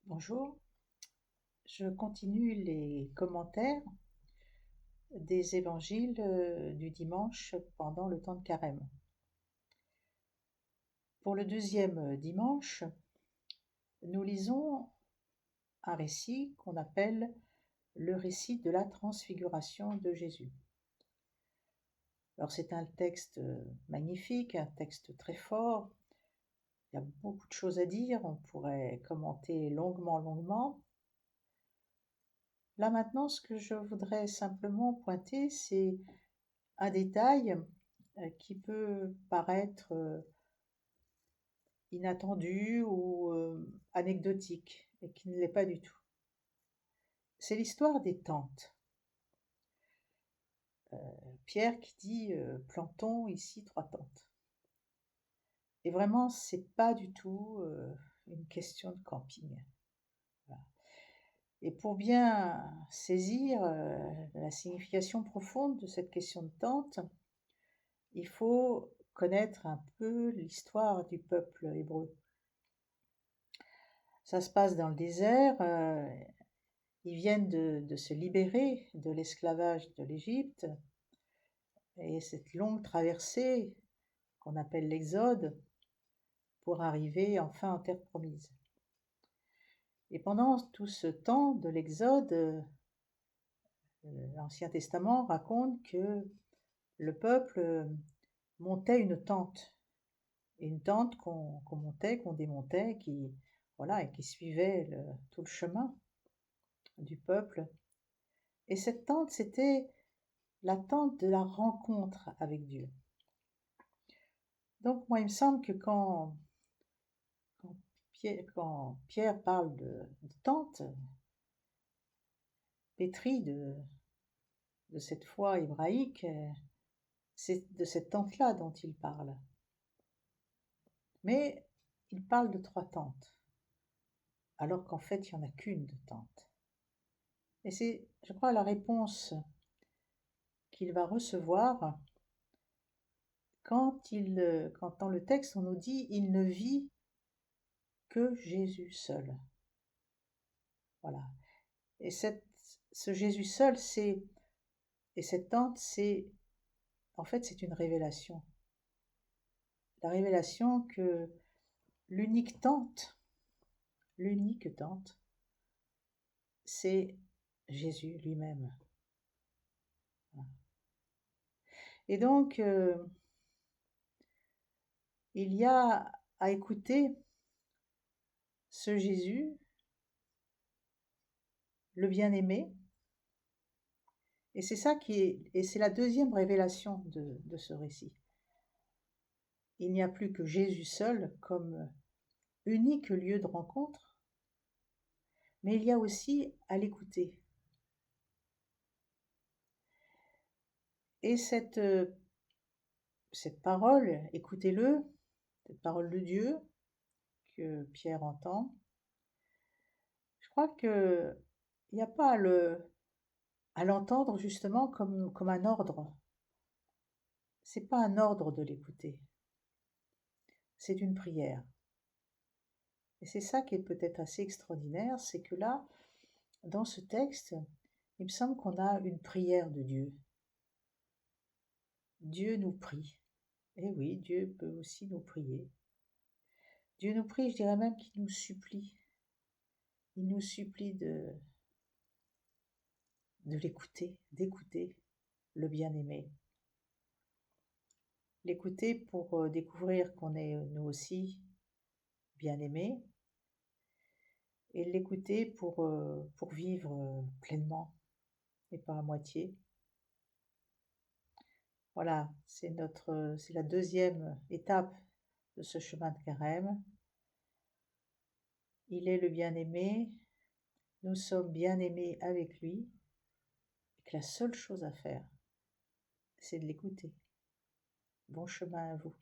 Bonjour, je continue les commentaires des évangiles du dimanche pendant le temps de carême. Pour le deuxième dimanche, nous lisons un récit qu'on appelle le récit de la transfiguration de Jésus. Alors c'est un texte magnifique, un texte très fort, il y a beaucoup de choses à dire, on pourrait commenter longuement. Là maintenant, ce que je voudrais simplement pointer, c'est un détail qui peut paraître inattendu ou anecdotique, et qui ne l'est pas du tout. C'est l'histoire des tentes. Pierre qui dit plantons ici 3 tentes. Et vraiment, c'est pas du tout une question de camping. Voilà. Et pour bien saisir la signification profonde de cette question de tente, il faut connaître un peu l'histoire du peuple hébreu. Ça se passe dans le désert, ils viennent de se libérer de l'esclavage de l'Égypte, et cette longue traversée qu'on appelle l'Exode pour arriver enfin en terre promise. Et pendant tout ce temps de l'Exode, l'Ancien Testament raconte que le peuple montait une tente qu'on montait, qu'on démontait, et qui suivait tout le chemin du peuple. Et cette tente, c'était la tente de la rencontre avec Dieu. Donc moi, il me semble que quand Pierre parle de tente, pétrie de cette foi hébraïque, c'est de cette tente-là dont il parle. Mais il parle de 3 tentes, alors qu'en fait, il n'y en a qu'une de tente. Et c'est, je crois, la réponse qu'il va recevoir quand dans le texte on nous dit il ne vit que Jésus seul. Voilà. Et ce Jésus seul, et cette tente, en fait, c'est une révélation. La révélation que l'unique tente, l'unique tente, c'est Jésus lui-même. Et donc, il y a à écouter ce Jésus, le bien-aimé, et c'est la deuxième révélation de ce récit. Il n'y a plus que Jésus seul comme unique lieu de rencontre, mais il y a aussi à l'écouter. Et cette parole, écoutez-le, cette parole de Dieu que Pierre entend, je crois qu'il n'y a pas à l'entendre justement comme un ordre. C'est pas un ordre de l'écouter, c'est une prière. Et c'est ça qui est peut-être assez extraordinaire, c'est que là, dans ce texte, il me semble qu'on a une prière de Dieu. Dieu nous prie. Et oui, Dieu peut aussi nous prier. Dieu nous prie, je dirais même qu'il nous supplie. Il nous supplie de l'écouter, d'écouter le bien-aimé. L'écouter pour découvrir qu'on est nous aussi bien-aimés, et l'écouter pour vivre pleinement et pas à moitié. Voilà, c'est la deuxième étape de ce chemin de carême. Il est le bien-aimé, nous sommes bien-aimés avec lui, et que la seule chose à faire, c'est de l'écouter. Bon chemin à vous.